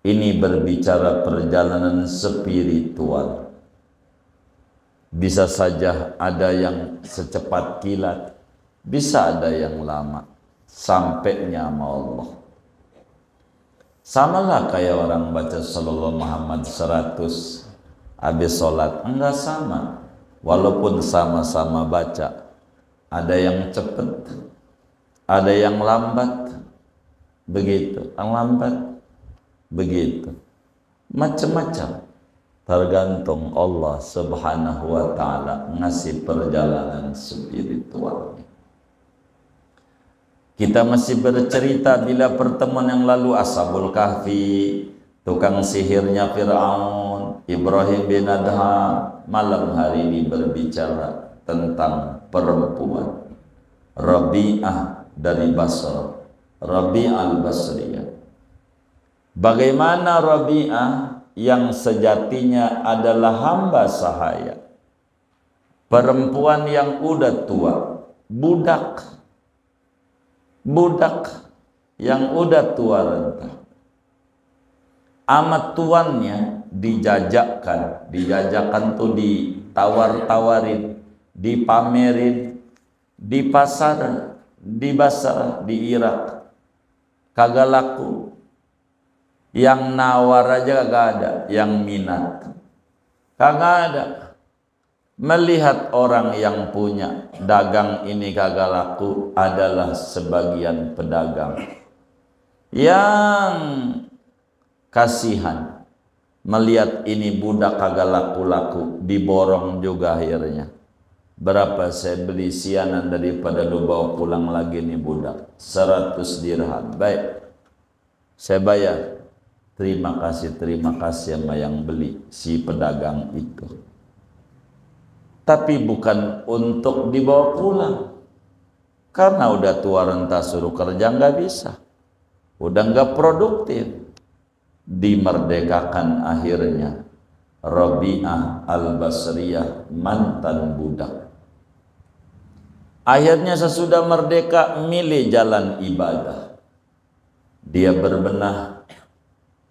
Ini berbicara perjalanan spiritual. Bisa saja ada yang secepat kilat, bisa ada yang lama sampainya sama Allah. Samalah kayak orang baca Sallallahu Muhammad 100 habis sholat, enggak sama. Walaupun sama-sama baca, ada yang cepat, ada yang lambat, begitu, yang lambat, begitu, macam-macam, tergantung Allah Subhanahu wa Ta'ala ngasih perjalanan spiritual. Kita masih bercerita bila pertemuan yang lalu Ashabul Kahfi, tukang sihirnya Fir'aun, Ibrahim bin Adham. Malam hari ini berbicara tentang perempuan Rabi'ah dari Basra, Rabi'ah al-Basriyah. Bagaimana Rabi'ah yang sejatinya adalah hamba sahaya, perempuan yang udah tua, budak yang udah tua renta. Amat tuannya dijajakan tuh ditawar-tawarin, dipamerin di pasar, di Basra, di Irak, kagak laku. Yang nawar aja kagak ada, yang minat kagak ada. Melihat orang yang punya dagang ini kagak laku adalah sebagian pedagang yang kasihan. Melihat ini budak kagak laku-laku, diborong juga akhirnya. Berapa saya beli sianan daripada lu bawa pulang lagi nih budak, 100 dirham. Baik, saya bayar. Terima kasih sama yang beli, si pedagang itu. Tapi bukan untuk dibawa pulang, karena udah tua renta, suruh kerja nggak bisa, udah nggak produktif. Dimerdekakan akhirnya Rabi'ah al-Basriyah, mantan budak. Akhirnya sesudah merdeka milih jalan ibadah. Dia berbenah,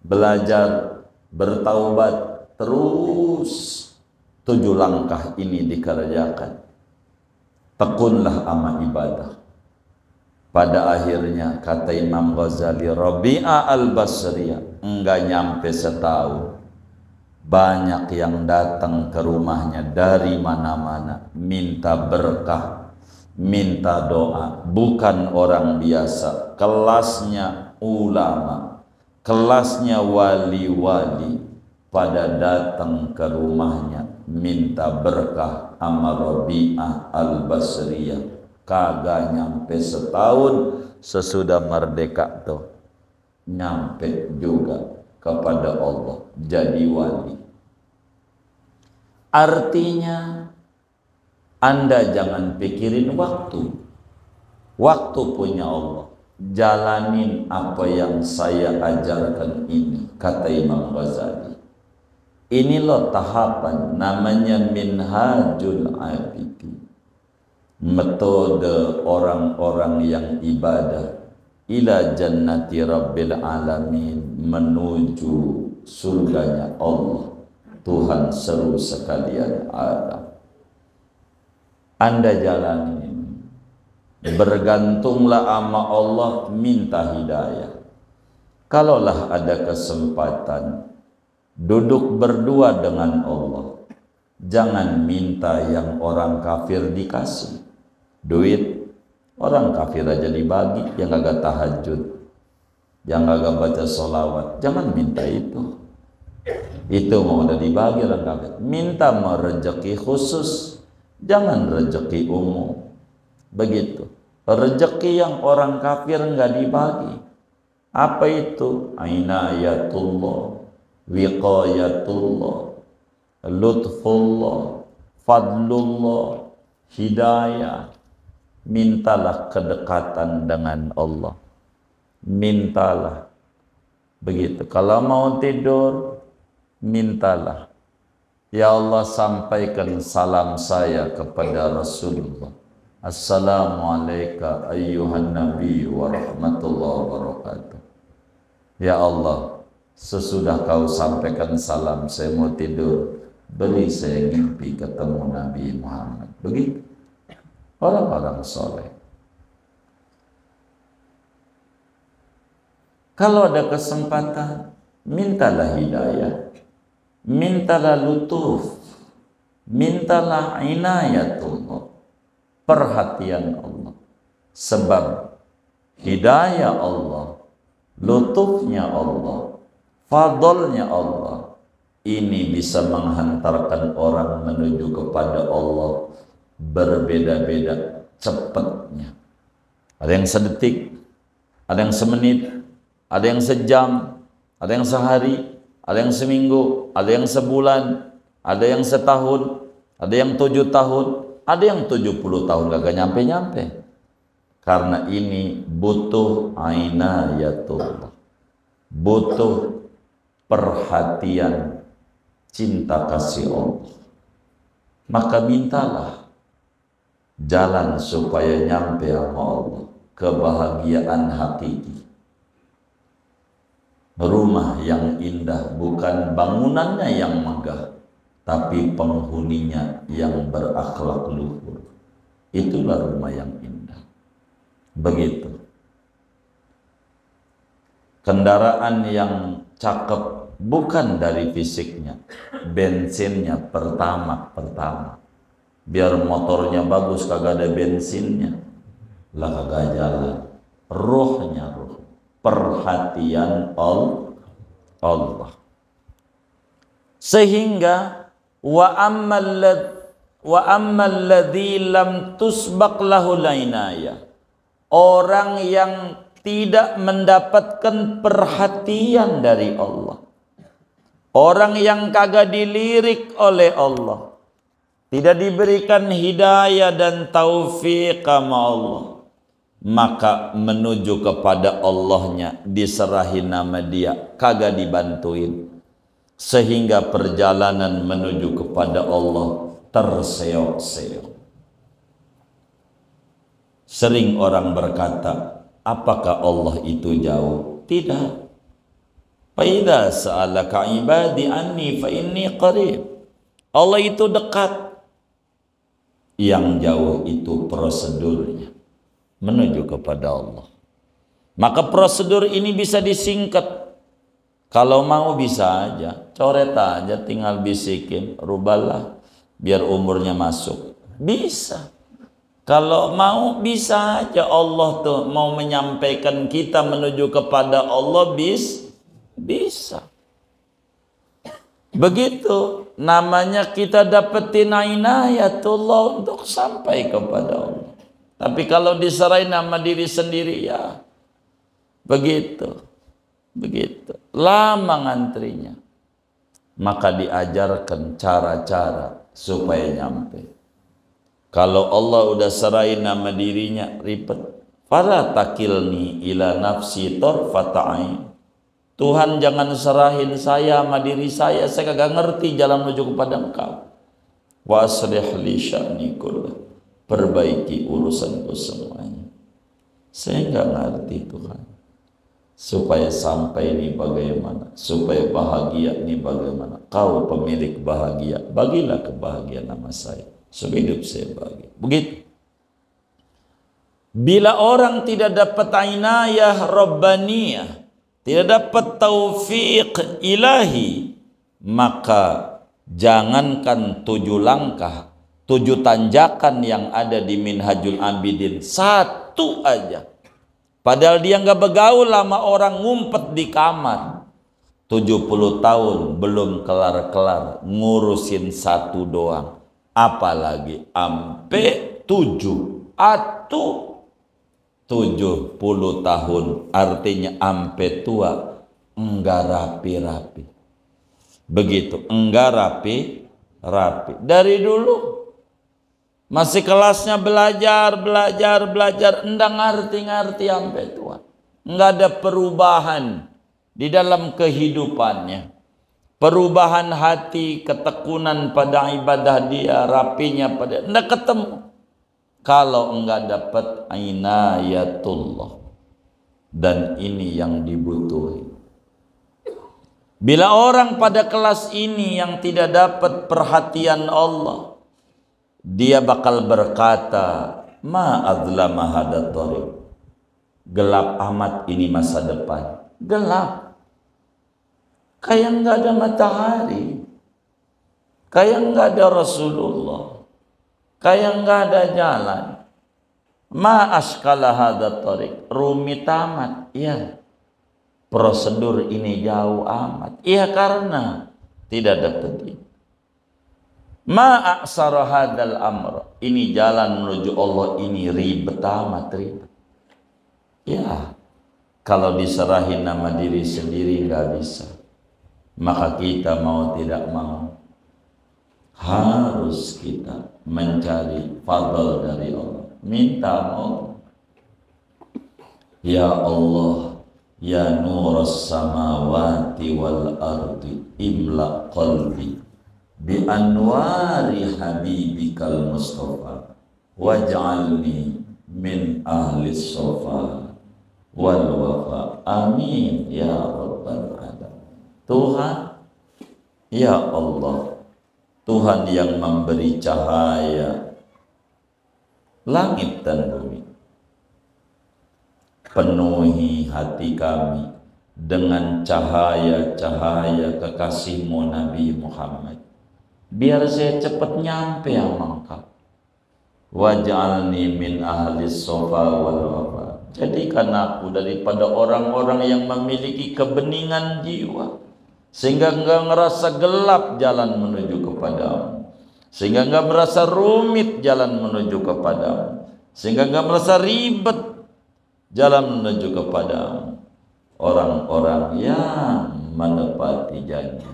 belajar, bertaubat, terus 7 langkah ini dikerjakan. Tekunlah ama ibadah. Pada akhirnya kata Imam Ghazali, Rabi'ah al-Basriyah enggak nyampe setahun, banyak yang datang ke rumahnya dari mana-mana minta berkah, minta doa. Bukan orang biasa, kelasnya ulama, kelasnya wali-wali, pada datang ke rumahnya minta berkah sama Rabi'ah al-Basriyah. Kagak nyampe setahun sesudah merdeka tuh nyampe juga kepada Allah, jadi wali. Artinya Anda jangan pikirin waktu punya Allah. Jalanin apa yang saya ajarkan ini, kata Imam Ghazali. Ini loh tahapan, namanya Minhajul Abidin, metode orang-orang yang ibadah ila jannati rabbil alamin, menuju surganya Allah, Tuhan seru sekalian alam. Anda jalanin, bergantunglah sama Allah, minta hidayah. Kalaulah ada kesempatan duduk berdua dengan Allah, jangan minta yang orang kafir dikasih duit. Orang kafir aja dibagi, yang kagak tahajud, yang kagak baca sholawat, jangan minta itu. Itu mau udah dibagi orang kafir. Minta mau rezeki khusus, jangan rezeki umum. Begitu. Rezeki yang orang kafir nggak dibagi. Apa itu? Inayatullah, wiqayatullah, lutfullah, fadlullah, hidayah. Mintalah kedekatan dengan Allah, mintalah begitu. Kalau mau tidur, mintalah, ya Allah, sampaikan salam saya kepada Rasulullah. Assalamualaikum ayyuhan nabi wa rahmatullahi wa barakatuh. Ya Allah, Sesudah kau sampaikan salam, saya mau tidur. Beri saya mimpi ketemu Nabi Muhammad. Begitu orang-orang soleh. Kalau ada kesempatan, mintalah hidayah, mintalah lutuf, mintalah inayatullah, perhatian Allah. Sebab hidayah Allah, lutufnya Allah, fadlnya Allah, ini bisa menghantarkan orang menuju kepada Allah berbeda-beda cepatnya. Ada yang sedetik, ada yang semenit, ada yang sejam, ada yang sehari, ada yang seminggu, ada yang sebulan, ada yang setahun, ada yang 7 tahun, ada yang 70 tahun gak nyampe-nyampe. Karena ini butuh inayatullah, butuh perhatian, cinta kasih Allah. Maka mintalah jalan supaya nyampe sama Allah, kebahagiaan hakiki. Rumah yang indah bukan bangunannya yang megah, tapi penghuninya yang berakhlak luhur. Itulah rumah yang indah. Begitu. Kendaraan yang cakep bukan dari fisiknya, bensinnya pertama. Biar motornya bagus kagak ada bensinnya, lah kagak jalan. Rohnya roh, perhatian Allah. Sehingga wa ammal ladzi lam tusbaq lahu lainaya, orang yang tidak mendapatkan perhatian dari Allah, orang yang kagak dilirik oleh Allah, tidak diberikan hidayah dan taufik sama Allah, maka menuju kepada Allahnya diserahin nama dia, kagak dibantuin, sehingga perjalanan menuju kepada Allah terseok-seok. Sering orang berkata, apakah Allah itu jauh? Tidak. Fa idza sa'alaka ibadi anni fa inni qarib. Allah itu dekat. Yang jauh itu prosedurnya menuju kepada Allah. Maka prosedur ini bisa disingkat. Kalau mau bisa aja, coret aja, tinggal bisikin, rubalah biar umurnya masuk. Bisa. Kalau mau bisa aja, Allah tuh mau menyampaikan kita menuju kepada Allah, bisa. Begitu namanya kita dapetin inayatullah untuk sampai kepada Allah. Tapi kalau diserahin nama diri sendiri, ya begitu. Lama ngantrinya. Maka diajarkan cara-cara supaya nyampe. Kalau Allah udah serahin nama dirinya, ribet. Fala takilni ila nafsi tarfata'ain. Tuhan jangan serahin saya sama diri saya kagak ngerti jalan menuju kepada Engkau. Wa aslih li sya'ni kullah. Perbaiki urusanku semuanya. Saya nggak ngerti Tuhan. Supaya sampai ini bagaimana? Supaya bahagia ini bagaimana? Kau pemilik bahagia, bagilah kebahagiaan nama saya. Supaya hidup saya bahagia. Begitu. Bila orang tidak dapat inayah rabbaniyah, tidak dapat taufik ilahi, maka jangankan 7 langkah, 7 tanjakan yang ada di Minhajul Abidin, 1 aja. Padahal dia nggak bergaul sama orang, ngumpet di kamar. 70 tahun belum kelar-kelar ngurusin 1 doang. Apalagi ampe 7 atau 70 tahun, artinya ampe tua, enggak rapi-rapi. Begitu, enggak rapi. Dari dulu masih kelasnya belajar, enggak ngerti sampai tua. Enggak ada perubahan di dalam kehidupannya. Perubahan hati, ketekunan pada ibadah dia, rapinya pada, enggak ketemu. Kalau enggak dapat inayatullah. Dan ini yang dibutuhi. Bila orang pada kelas ini yang tidak dapat perhatian Allah, dia bakal berkata, ma adzlama hadat thariq. Gelap amat ini masa depan. Gelap. Kayak nggak ada matahari. Kayak nggak ada Rasulullah. Kayak nggak ada jalan. Ma askala hadat thariq. Rumit amat. Iya. Prosedur ini jauh amat. Iya, karena tidak ada petunjuk. Ma aksara hadal amr. Ini jalan menuju Allah ini ribet amat, ribet. Ya, kalau diserahin nama diri sendiri nggak bisa. Maka kita mau tidak mau harus kita mencari fadl dari Allah. Minta mau. Ya Allah, ya nuras samawati wal ardi, imla qalbi bi anwari habibikal mustafa waj'alni min ahli sofa wal wafa. Amin ya rabbal alamin. Tuhan, ya Allah, Tuhan yang memberi cahaya langit dan bumi, penuhi hati kami dengan cahaya-cahaya kekasihmu Nabi Muhammad, biar saya cepat nyampe sama engkau. Waj'alni min ahli sofa wal wafa. Jadikan aku daripada orang-orang yang memiliki kebeningan jiwa, sehingga enggak ngerasa gelap jalan menuju kepadamu, sehingga enggak merasa rumit jalan menuju kepadamu, sehingga enggak merasa ribet jalan menuju kepadamu. Orang-orang yang menepati janji.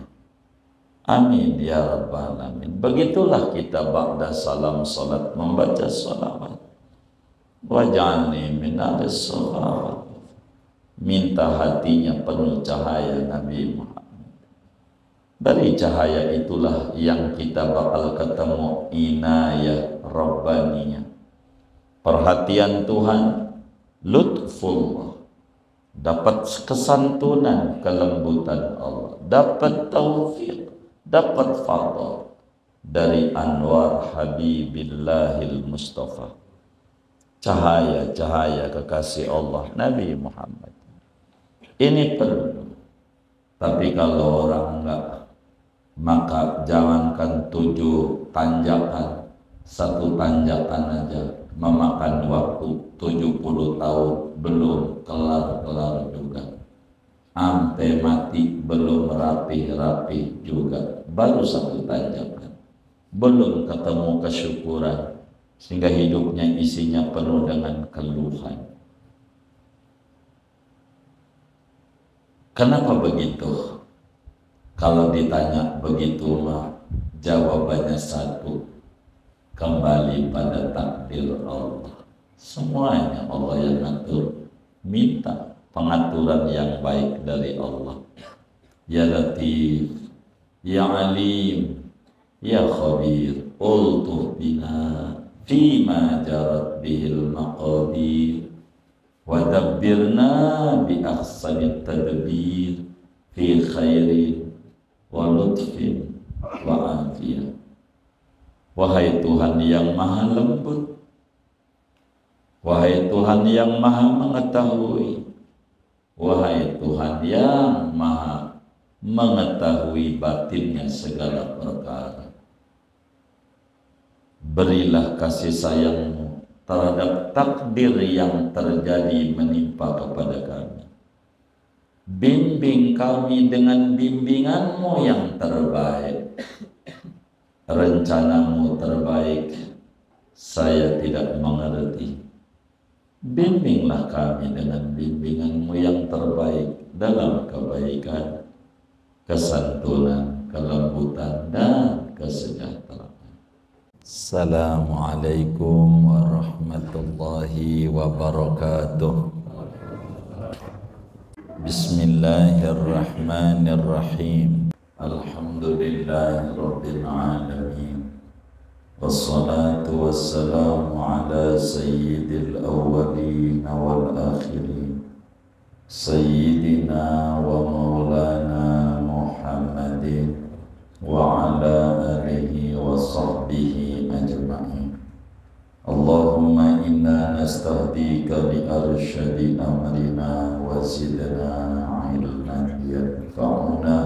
Amin ya rabbal alamin. Begitulah kita ba'da salam salat membaca salawat. Waj'alni min ahlis salawat. Minta hatinya penuh cahaya Nabi Muhammad. Dari cahaya itulah yang kita bakal ketemu inayah rabbaniyah, perhatian Tuhan, lutfullah, dapat kesantunan, kelembutan Allah, dapat taufik, dapat fadl dari anwar Habibillahil Mustafa, cahaya-cahaya kekasih Allah Nabi Muhammad. Ini perlu. Tapi kalau orang enggak, maka jangankan 7 tanjakan, 1 tanjakan aja memakan waktu 70 tahun belum kelar-kelar juga. Sampai mati belum rapi-rapi juga. Baru 1 tanjakan. Belum ketemu kesyukuran, sehingga hidupnya isinya penuh dengan keluhan. Kenapa begitu? Kalau ditanya begitu mah jawabannya satu, kembali pada takdir Allah. Semuanya Allah yang ngatur. Minta pengaturan yang baik dari Allah. Ya Latif, Ya Alim, Ya Khabir, ultuh bina fima jarat bihil maqadir, wa dabbirna bi ahsanit tadbir fi khairin wa lutfin wa afiyah. Wahai Tuhan yang maha lembut, wahai Tuhan yang maha mengetahui, wahai Tuhan yang maha mengetahui batinnya segala perkara, berilah kasih sayang-Mu terhadap takdir yang terjadi menimpa kepada kami. Bimbing kami dengan bimbingan-Mu yang terbaik. Rencana-Mu terbaik saya tidak mengerti. Bimbinglah kami dengan bimbingan-Mu yang terbaik dalam kebaikan, kesantunan, kelembutan, dan kesejahteraan. Assalamualaikum warahmatullahi wabarakatuh. Bismillahirrahmanirrahim. Alhamdulillahi rabbil alamin. Wassalatu wassalamu ala sayyidil awwalin wal akhirin, sayyidina wa maulana نستهديك لأرشد أمرنا وزدنا علما ينفعنا.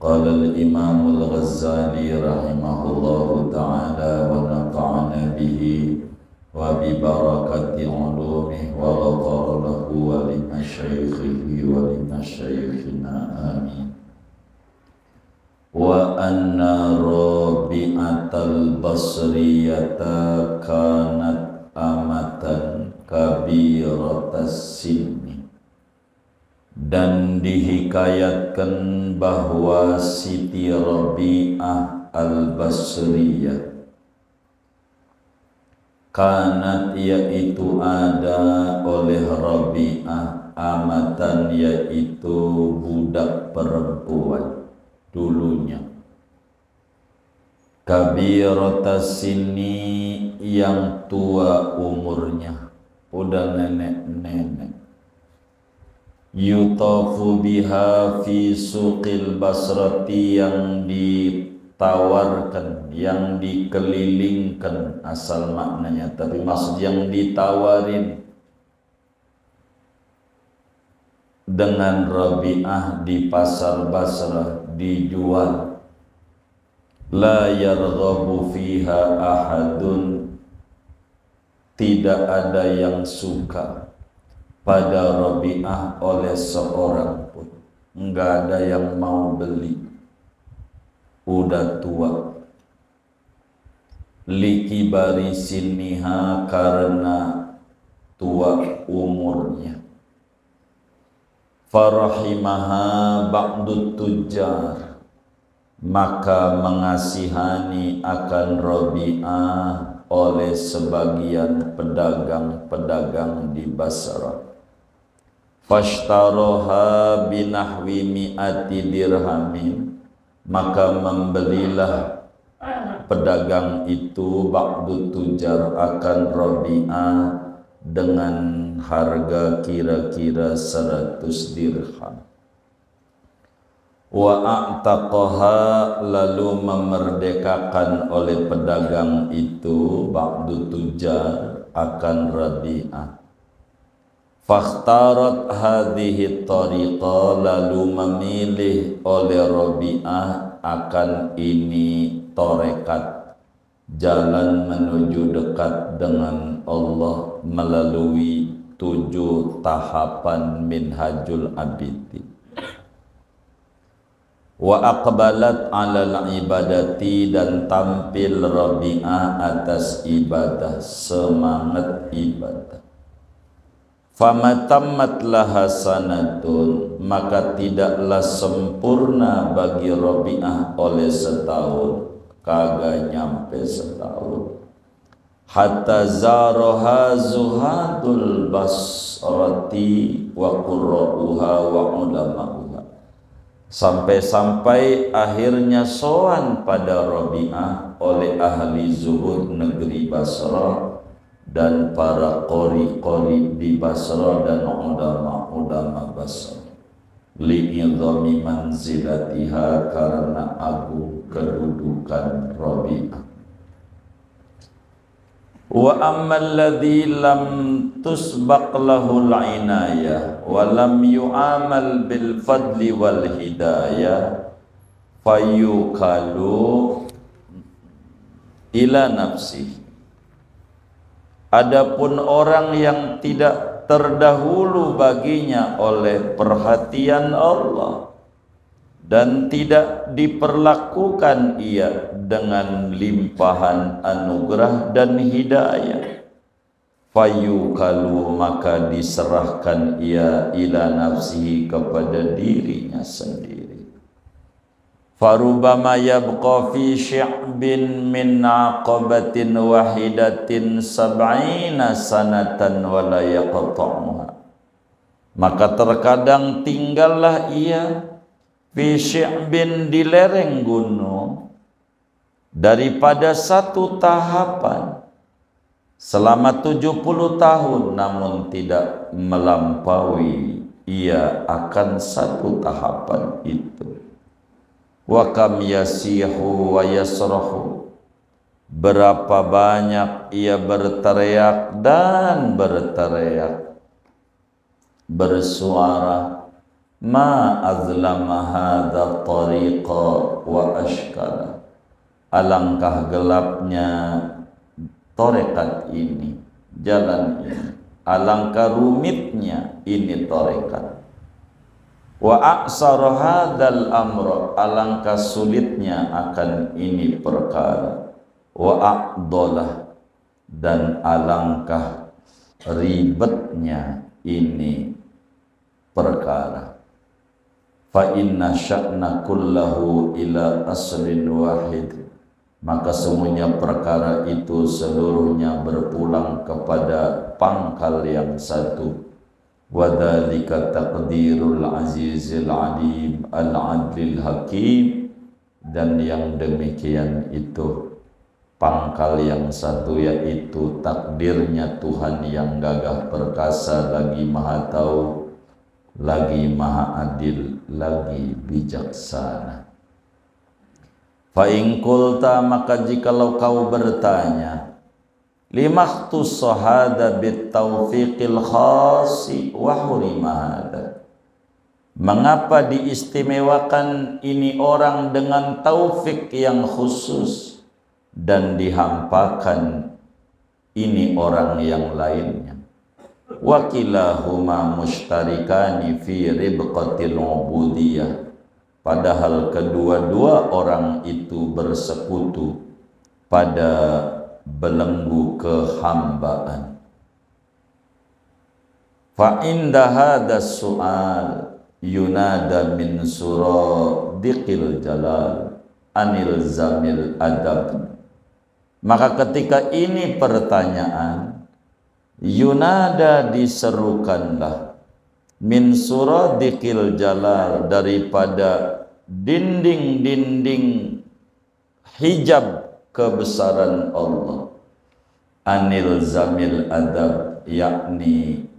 قال الإمام الغزالي رحمه الله تعالى ونفعنا به وببركة علومه وغفر له ولمشايخه ولمشايخنا آمين. وأن رابعة البصرية كانت أمة كبيرة السن. Dan dihikayatkan bahwa Siti Rabi'ah al-Basriyah kanat, yaitu ada oleh Rabi'ah, amatan, yaitu budak perempuan dulunya, kabiratas sini, yang tua umurnya, udah nenek-nenek. Yutafu biha fi suqil Basrati, yang ditawarkan, yang dikelilingkan, asal maknanya, tapi maksud yang ditawarin dengan Rabi'ah di pasar Basrah, dijual. La yarghabu fiha ahadun, tidak ada yang suka pada Rabi'ah oleh seorang pun, enggak ada yang mau beli, udah tua. Likibari siniha, karena tua umurnya. Farahimaha ba'dut tujjar, maka mengasihani akan Rabi'ah oleh sebagian pedagang-pedagang di Basrah. Fashtaroha binahwi mi'ati dirhamin, maka membelilah pedagang itu ba'dut tujjar akan Rabi'ah dengan harga kira-kira 100 dirham. Wa a'taqaha, lalu memerdekakan oleh pedagang itu ba'dut tujjar akan Rabi'ah. Fakhtarat hadhihi tariqa, lalu memilih oleh Rabi'ah akan ini torekat, jalan menuju dekat dengan Allah melalui 7 tahapan minhajul abidi. Wa aqbalat alal ibadati, dan tampil Rabi'ah atas ibadah, semangat ibadah. Famatammat laha sanatun, maka tidaklah sempurna bagi Rabi'ah oleh setahun, kagak nyampe setahun. Hatta zaraha zuhadul Basrati wa qurra'uha wa ulama'uha, sampai-sampai akhirnya sowan pada Rabi'ah oleh ahli zuhud negeri Basrah dan para qori-qori di Basrah dan ulama-ulama Basrah. Li'idhami manzilatiha, karena agung kedudukan Rabi'ah. Wa ammal ladzi lam tusbaq lahul inayah wa lam yu'amal bil fadli wal hidayah fayukalu ila nafsi. Adapun orang yang tidak terdahulu baginya oleh perhatian Allah dan tidak diperlakukan ia dengan limpahan anugerah dan hidayah, fayukalu, maka diserahkan ia ila nafsihi, kepada dirinya sendiri. Farubama yabqa fi syi'bin min aqabatin wahidatin sab'ina sanatan wa la yaqta'uha, maka terkadang tinggallah ia fi syi'bin, di lereng gunung, daripada satu tahapan selama 70 tahun, namun tidak melampaui ia akan satu tahapan itu. Wa kam yasihu wa yasrahu, berapa banyak ia berteriak dan berteriak, bersuara, ma azlama hadha tariqa wa ashkala, alangkah gelapnya tarekat ini, jalan ini, alangkah rumitnya ini tarekat. Wa a'sar hadzal amra, alangkah sulitnya akan ini perkara. Wa a'dalah, dan alangkah ribetnya ini perkara. Fa inna sya'na kullahu ila aslin wahid, maka semuanya perkara itu seluruhnya berpulang kepada pangkal yang satu. Wa dzalika taqdirul azizil alim al-adlil hakim, dan yang demikian itu pangkal yang satu, yaitu takdirnya Tuhan yang gagah perkasa, lagi maha tahu, lagi maha adil, lagi bijaksana. Fa in qulta, maka jikalau kau bertanya, limakhtussa hadza bit taufiqil khasi wa hurima hadza, mengapa diistimewakan ini orang dengan taufik yang khusus dan dihampakan ini orang yang lainnya? Wa kilahuma mushtarikani fi ribqatil ubudiyah, padahal kedua-dua orang itu bersekutu pada belenggu kehambaan. Fa inda hadas su'al yunada min suradiqil jalal anil zamil adab, maka ketika ini pertanyaan, yunada diserukanlah, min suradiqil jalal, daripada dinding-dinding hijab kebesaran Allah, anil zamil adab, yakni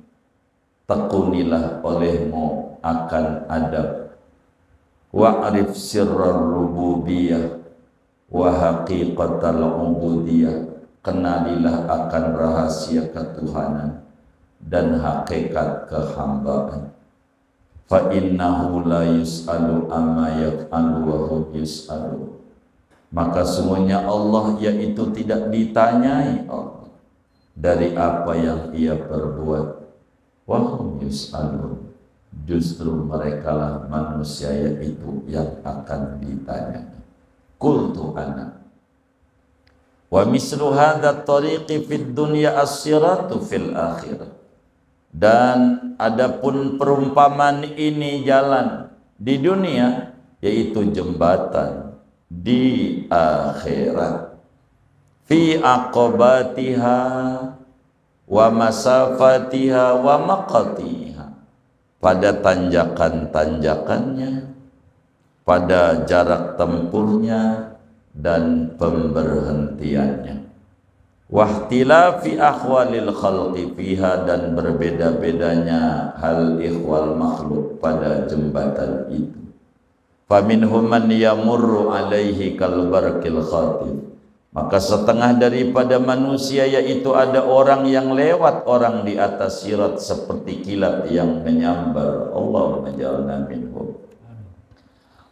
tekunilah olehmu akan adab. Wa'rif sirrar rububiyah wa haqiqatal ubudiyah, kenalilah akan rahasia ketuhanan dan hakikat kehambaan. Fa innahu la yus'alu amma yaf'alu wa hum yus'alu, maka semuanya Allah, yaitu tidak ditanyai Allah dari apa yang ia perbuat. Wa hum yus'alu, justru merekalah manusia yaitu yang akan ditanya. Qultu ana wa mislu hadha tariqi fid dunya as-siratu fil akhirah, dan adapun perumpamaan ini jalan di dunia, yaitu jembatan di akhirat. Fi aqabatiha wa masafatiha wa maqatiha, pada tanjakan-tanjakannya, pada jarak tempuhnya dan pemberhentiannya. Wahtilafi ahwalil khalqi fiha, dan berbeda-bedanya hal ikhwal makhluk pada jembatan itu. Faminhum man yamurru alaihi kalbarqil khatib, maka setengah daripada manusia, yaitu ada orang yang lewat orang di atas sirat seperti kilat yang menyambar. Allahumma ja'alna minhum.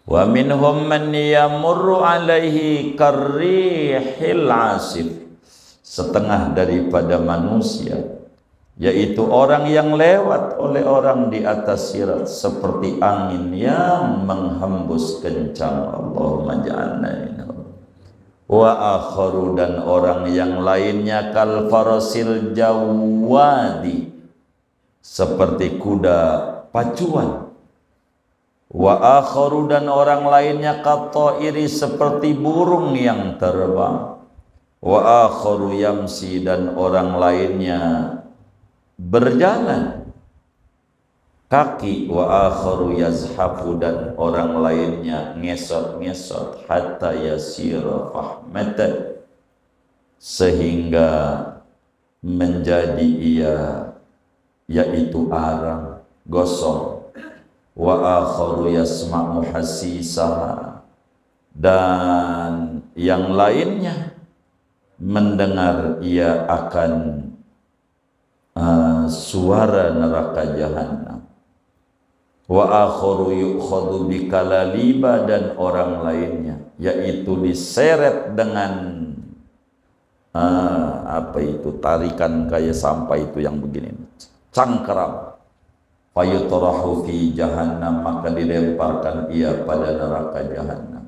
Wa minhum man yamurru alaihi karrihil asif, setengah daripada manusia, yaitu orang yang lewat oleh orang di atas sirat seperti angin yang menghembus kencang. Allahumma ja'alna minhum. Wa akharu, dan orang yang lainnya kal farasil jawadi, seperti kuda pacuan. Wa akharu, dan orang lainnya katairi, seperti burung yang terbang. Wa akharu yamsi, dan orang lainnya berjalan kaki. Wa akharu yazhafu, dan orang lainnya ngesot-ngesot, hatta yasira fahmatan, sehingga menjadi ia, yaitu arang gosong. Wa akharu yasma'u hasisaha, dan yang lainnya mendengar ia akan suara neraka jahanam. Wa akharu yu'khadhu bikalaliba, dan orang lainnya yaitu diseret dengan apa itu, tarikan kayak sampah itu yang begini, cangkram. Fayutrahu fi jahannam, maka dilemparkan ia pada neraka jahanam.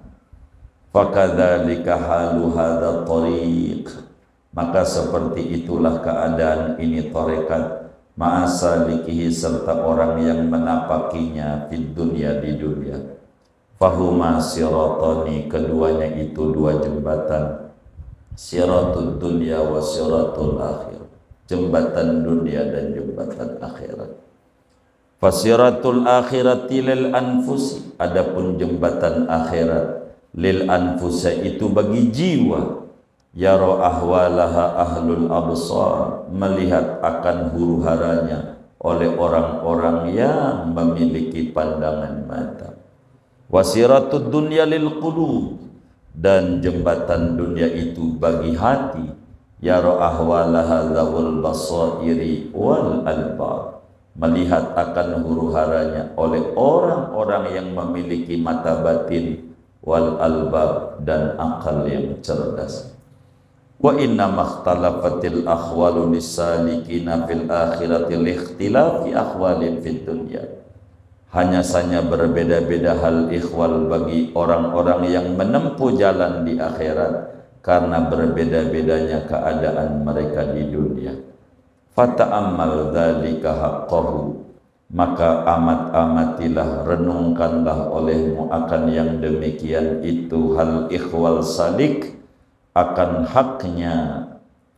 Fakadzalika halu hadzal tariq, maka seperti itulah keadaan ini tarekat, ma'asalikihi, serta orang yang menapakinya fid dunya, di dunia. Fahuma siratani, keduanya itu dua jembatan, siratul dunya wa siratul akhir, jembatan dunia dan jembatan akhirat. Fasiratul akhirati lil anfusi, adapun jembatan akhirat lil anfusa itu bagi jiwa. Yara ahwalaha ahlul absar, melihat akan huru-haranya oleh orang-orang yang memiliki pandangan mata. Wasiratud dunya lil qulub, dan jembatan dunia itu bagi hati. Yara ahwalaha zawul basairi wal albab, melihat akan huru-haranya oleh orang-orang yang memiliki mata batin, wal albab, dan akal yang cerdas. Wa inna makhtalafatil akhwalu lisalikina fil akhirati likhtilafi akhwalin fid dunya, hanya saja berbeda-beda hal ikhwal bagi orang-orang yang menempuh jalan di akhirat karena berbeda-bedanya keadaan mereka di dunia. Fata'ammal dzalika haqqahu, maka amat-amatilah, renungkanlah olehmu akan yang demikian itu hal ikhwal salik, akan haknya.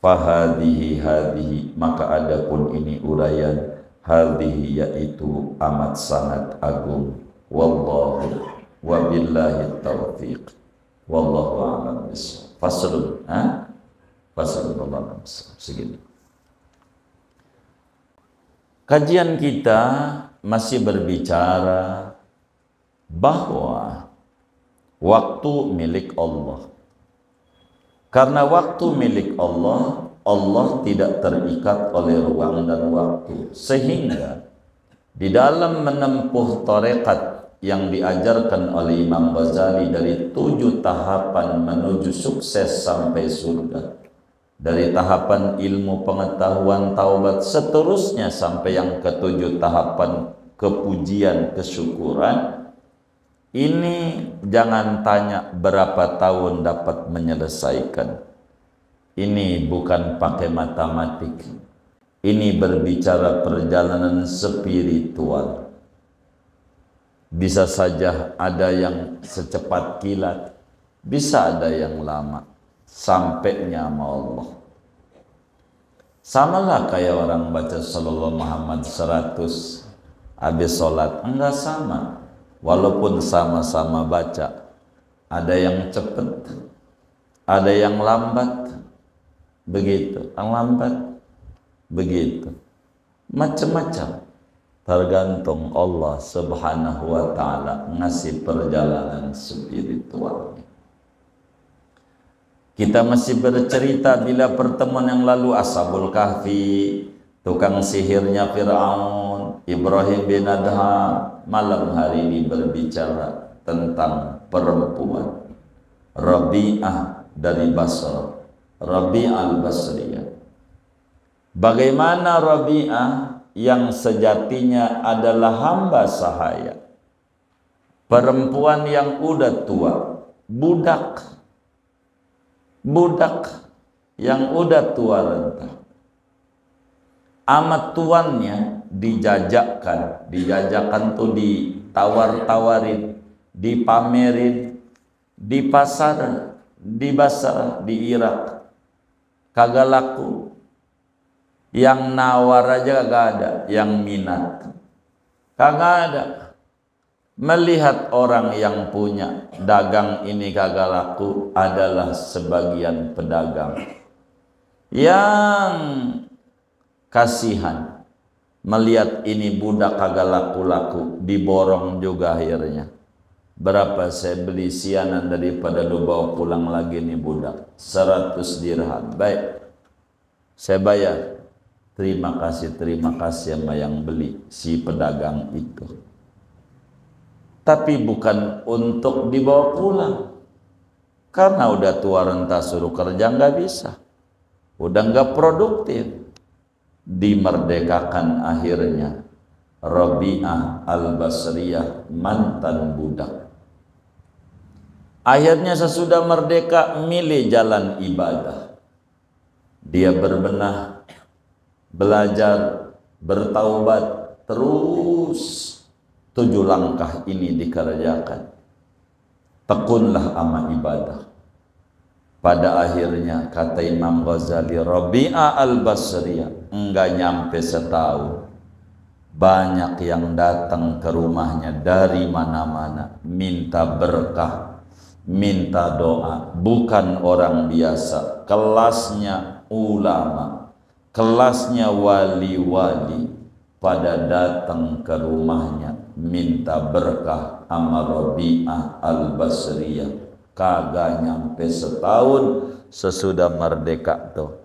Fahadihi hadihi, maka adapun ini uraian hadihi, yaitu amat sangat agung. Wallahu wabillahi taufiq, wallahu a'lam bishawab. Faslun, faslun, wallahu a'lam bishawab. Segini kajian kita masih berbicara bahwa waktu milik Allah. Karena waktu milik Allah, Allah tidak terikat oleh ruang dan waktu, sehingga di dalam menempuh tarekat yang diajarkan oleh Imam Ghazali dari 7 tahapan menuju sukses sampai surga, dari tahapan ilmu, pengetahuan, taubat, seterusnya sampai yang ke-7 tahapan kepujian, kesyukuran. Ini jangan tanya berapa tahun dapat menyelesaikan. Ini bukan pakai matematik. Ini berbicara perjalanan spiritual. Bisa saja ada yang secepat kilat, bisa ada yang lama sampainya sama Allah. Samalah kayak orang baca Sallallahu Muhammad 100 habis sholat, enggak sama. Walaupun sama-sama baca, ada yang cepat, ada yang lambat, begitu, yang lambat, begitu, macam-macam, tergantung Allah Subhanahu wa Ta'ala ngasih perjalanan spiritualnya. Kita masih bercerita bila pertemuan yang lalu Ashabul Kahfi, tukang sihirnya Fir'aun, Ibrahim bin Adham. Malam hari ini berbicara tentang perempuan Rabi'ah dari Basra, Rabi'ah al-Basriyah. Bagaimana Rabi'ah yang sejatinya adalah hamba sahaya, perempuan yang udah tua, budak yang udah tua renta. Amat tuannya dijajakan tuh, ditawar-tawarin, dipamerin di pasar, di Basra, di Irak, kagak laku. Yang nawar aja kagak ada, yang minat kagak ada. Melihat orang yang punya dagang ini kagak laku adalah sebagian pedagang yang kasihan, melihat ini budak kagak laku-laku, diborong juga akhirnya, Berapa saya beli sianan daripada lu bawa pulang lagi nih budak? 100 dirham. Baik, saya bayar. Terima kasih sama yang beli, si pedagang itu. Tapi bukan untuk dibawa pulang. Karena udah tua renta suruh kerja nggak bisa. Udah nggak produktif. Dimerdekakan akhirnya. Rabi'ah Al-Basriyah, mantan budak. Akhirnya sesudah merdeka milih jalan ibadah. Dia berbenah, belajar, bertaubat, terus 7 langkah ini dikerjakan. Tekunlah amal ibadah. Pada akhirnya kata Imam Ghazali, Rabi'ah Al-Basriyah enggak nyampe setahun. Banyak yang datang ke rumahnya dari mana-mana minta berkah, minta doa. Bukan orang biasa, kelasnya ulama, kelasnya wali-wali pada datang ke rumahnya minta berkah sama Rabi'ah Al-Basriyah. Kagak nyampe setahun sesudah merdeka tuh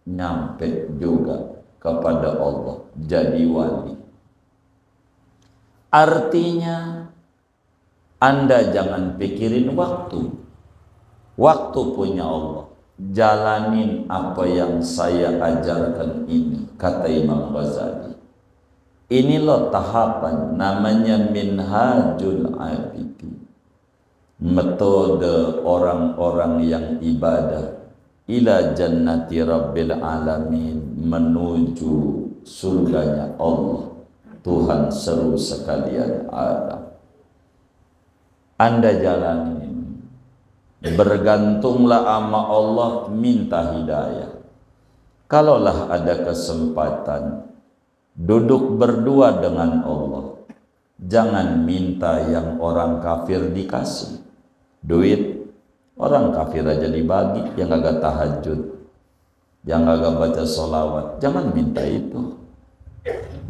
nyampe juga kepada Allah, jadi wali. Artinya Anda jangan pikirin waktu. Waktu punya Allah. Jalanin apa yang saya ajarkan ini, kata Imam Ghazali. Ini loh tahapan, namanya Minhajul Abidin. Metode orang-orang yang ibadah ila jannati rabbil alamin, menuju surganya Allah, Tuhan seru sekalian Adam. Anda jalani, bergantunglah sama Allah, minta hidayah. Kalaulah ada kesempatan duduk berdua dengan Allah, jangan minta yang orang kafir dikasih duit. Orang kafir aja dibagi, yang agak tahajud, yang agak baca sholawat, jangan minta itu.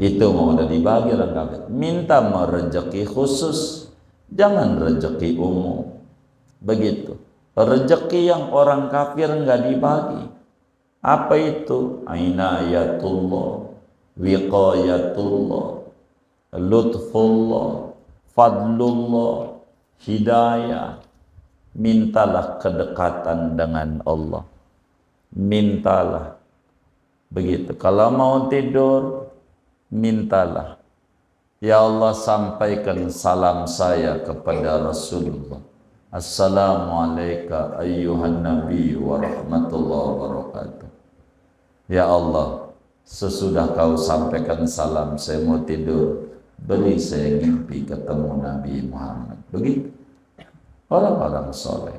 Itu mau udah dibagi orang kafir. Minta mau rezeki khusus, jangan rezeki umum. Begitu. Rezeki yang orang kafir nggak dibagi. Apa itu? Inayatullah, wiqayatullah, lutfullah, fadlullah, hidayah. Mintalah kedekatan dengan Allah. Mintalah. Begitu. Kalau mau tidur, mintalah. Ya Allah, sampaikan salam saya kepada Rasulullah. Assalamualaikum ayyuhan nabi wa rahmatullahi wa barakatuh. Ya Allah, sesudah kau sampaikan salam, saya mau tidur. Beri saya mimpi ketemu Nabi Muhammad. Begitu. Orang-orang soleh.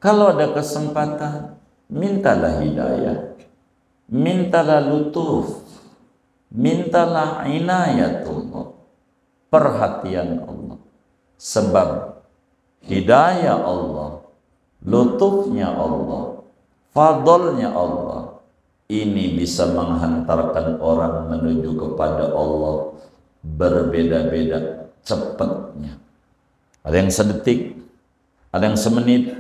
Kalau ada kesempatan, mintalah hidayah, mintalah lutuf, mintalah inayatullah, perhatian Allah. Sebab hidayah Allah, lutufnya Allah, fadlnya Allah, ini bisa menghantarkan orang menuju kepada Allah berbeda-beda cepatnya. Ada yang sedetik, ada yang semenit,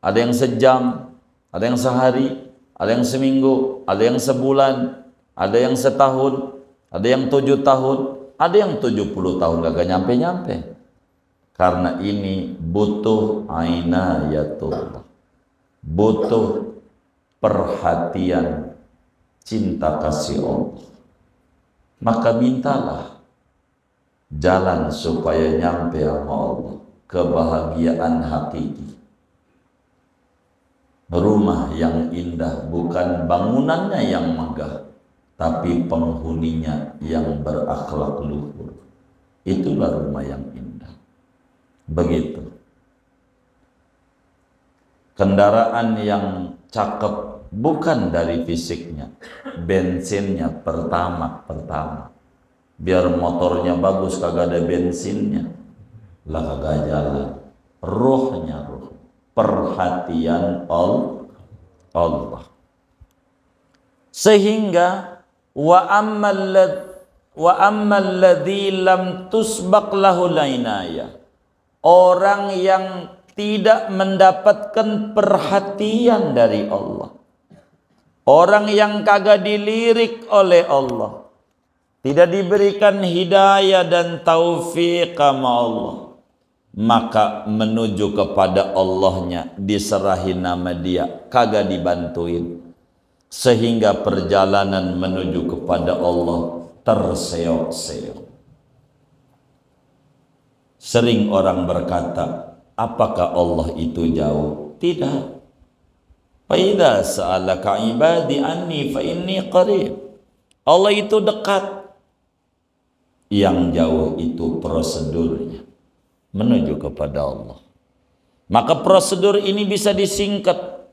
ada yang sejam, ada yang sehari, ada yang seminggu, ada yang sebulan, ada yang setahun, ada yang 7 tahun, ada yang 70 tahun gak nyampe-nyampe. Karena ini butuh inayatullah, butuh perhatian, cinta kasih Allah. Maka mintalah jalan supaya nyampe sama Allah, kebahagiaan hakiki. Rumah yang indah bukan bangunannya yang megah, tapi penghuninya yang berakhlak luhur. Itulah rumah yang indah. Begitu. Kendaraan yang cakep bukan dari fisiknya, bensinnya pertama. Biar motornya bagus kagak ada bensinnya, lah kagak jalan. Ruhnya ruh, perhatian Allah. Sehingga wa ammal Wa ammal ladzi lam tusbaq lahul inayah, orang yang tidak mendapatkan perhatian dari Allah, orang yang kagak dilirik oleh Allah, tidak diberikan hidayah dan taufik sama Allah, maka menuju kepada Allahnya diserahin nama dia, kagak dibantuin, sehingga perjalanan menuju kepada Allah terseok-seok. Sering orang berkata, apakah Allah itu jauh? Tidak. Fa idza sa'alaka ibadi anni fa inni qarib. Allah itu dekat. Yang jauh itu prosedurnya menuju kepada Allah. Maka prosedur ini bisa disingkat.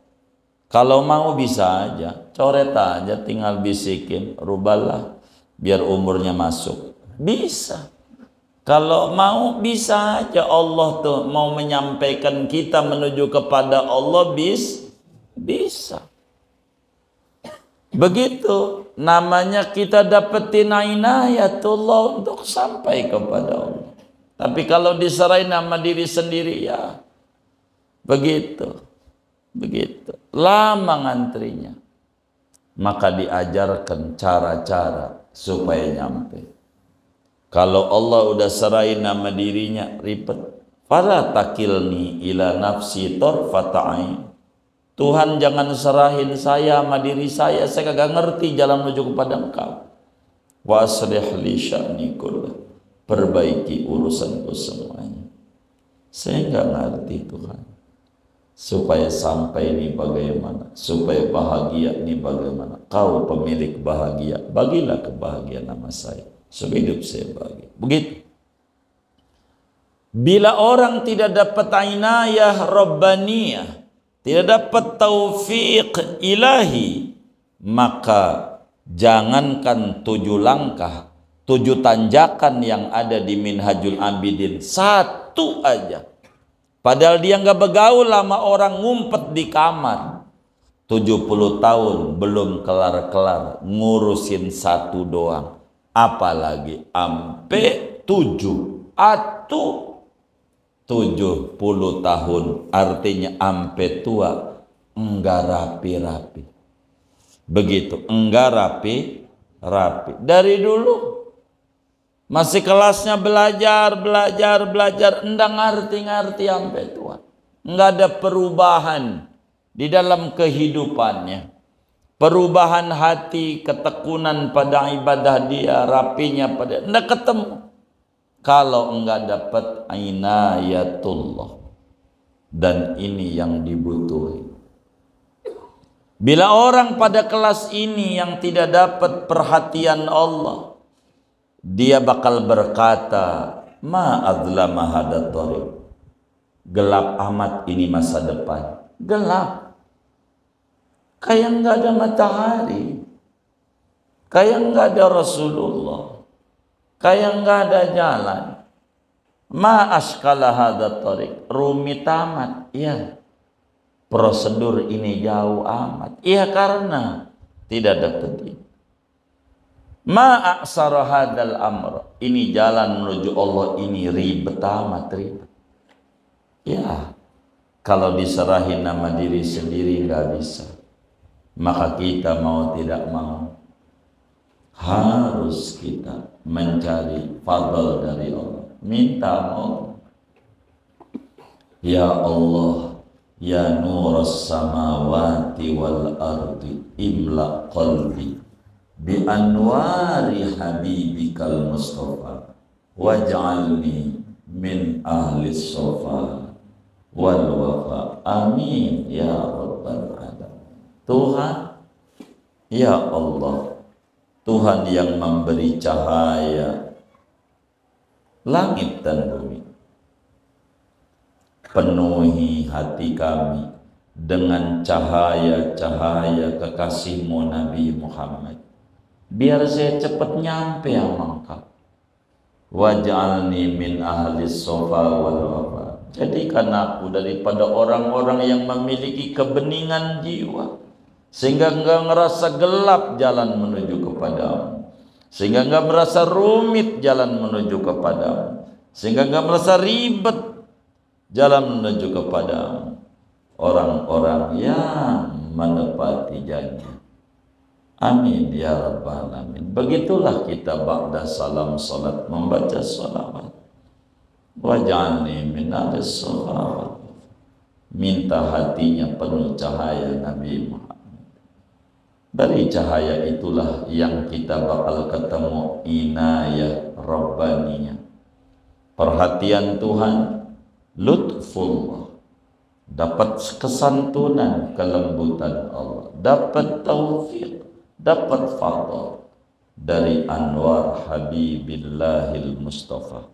Kalau mau bisa aja, coret aja, tinggal bisikin, rubahlah biar umurnya masuk. Bisa. Kalau mau bisa aja. Allah tuh mau menyampaikan kita menuju kepada Allah, bisa. Begitu namanya kita dapetin inayatullah untuk sampai kepada Allah. Tapi kalau diserahin nama diri sendiri, ya begitu. Lama ngantrinya. Maka diajarkan cara-cara supaya nyampe. Kalau Allah udah serahin nama dirinya, ribet. Fala takilni ila nafsi tarfata'ain. Tuhan jangan serahin saya sama diri saya kagak ngerti jalan menuju kepada Engkau. Wa aslih li sya'ni kullah. Perbaiki urusanku semuanya. Saya nggak ngerti Tuhan. Supaya sampai ini bagaimana? Supaya bahagia ini bagaimana? Kau pemilik bahagia, bagilah kebahagiaan nama saya. Supaya hidup saya bahagia. Begitu. Bila orang tidak dapat inayah rabbaniyah, tidak dapat taufik ilahi, maka jangankan 7 langkah, 7 tanjakan yang ada di Minhajul Abidin, 1 aja. Padahal dia nggak bergaul sama orang, ngumpet di kamar 70 tahun belum kelar-kelar ngurusin 1 doang, apalagi ampe 7 atau 70 tahun, artinya ampe tua enggak rapi-rapi. Begitu, enggak rapi-rapi. Dari dulu masih kelasnya belajar, enggak ngerti sampai tua. Enggak ada perubahan di dalam kehidupannya. Perubahan hati, ketekunan pada ibadah dia, rapinya pada, enggak ketemu. Kalau enggak dapat inayatullah. Dan ini yang dibutuhi. Bila orang pada kelas ini yang tidak dapat perhatian Allah, dia bakal berkata, ma adzlama hadat thariq. Gelap amat ini masa depan. Gelap. Kayak enggak ada matahari. Kayak enggak ada Rasulullah. Kayak enggak ada jalan. Ma askala hadat thariq. Rumit amat. Iya. Prosedur ini jauh amat. Iya, karena tidak ada petunjuk. Ma aksara hadal amr. Ini jalan menuju Allah ini ribet amat, ribet. Ya, kalau diserahin nama diri sendiri nggak bisa. Maka kita mau tidak mau harus kita mencari fadl dari Allah. Minta Allah. Ya Allah, ya nuras samawati wal ardi, imla qalbi bi anwari habibikal mustafa waj'alni min ahli sofa wal wafa, amin ya rabbal alamin. Tuhan, ya Allah, Tuhan yang memberi cahaya langit dan bumi, penuhi hati kami dengan cahaya-cahaya kekasihmu Nabi Muhammad, biar saya cepat nyampe sama Engkau. Waj'alni min ahli sofa wal wafa. Jadikan aku daripada orang-orang yang memiliki kebeningan jiwa, sehingga enggak ngerasa gelap jalan menuju kepadamu. sehingga nggak merasa rumit jalan menuju kepadamu, sehingga nggak merasa ribet jalan menuju kepadamu. Orang-orang yang menepati janji. Amin ya rabbal alamin. Begitulah kita ba'da salam salat membaca salawat. Waj'alni minalis sholawat. Minta hatinya penuh cahaya Nabi Muhammad. Dari cahaya itulah yang kita bakal ketemu inayah Rabbaniyah, perhatian Tuhan, lutfullah, dapat kesantunan, kelembutan Allah, dapat taufik, dapat fadl dari anwar Habibillahil Mustafa,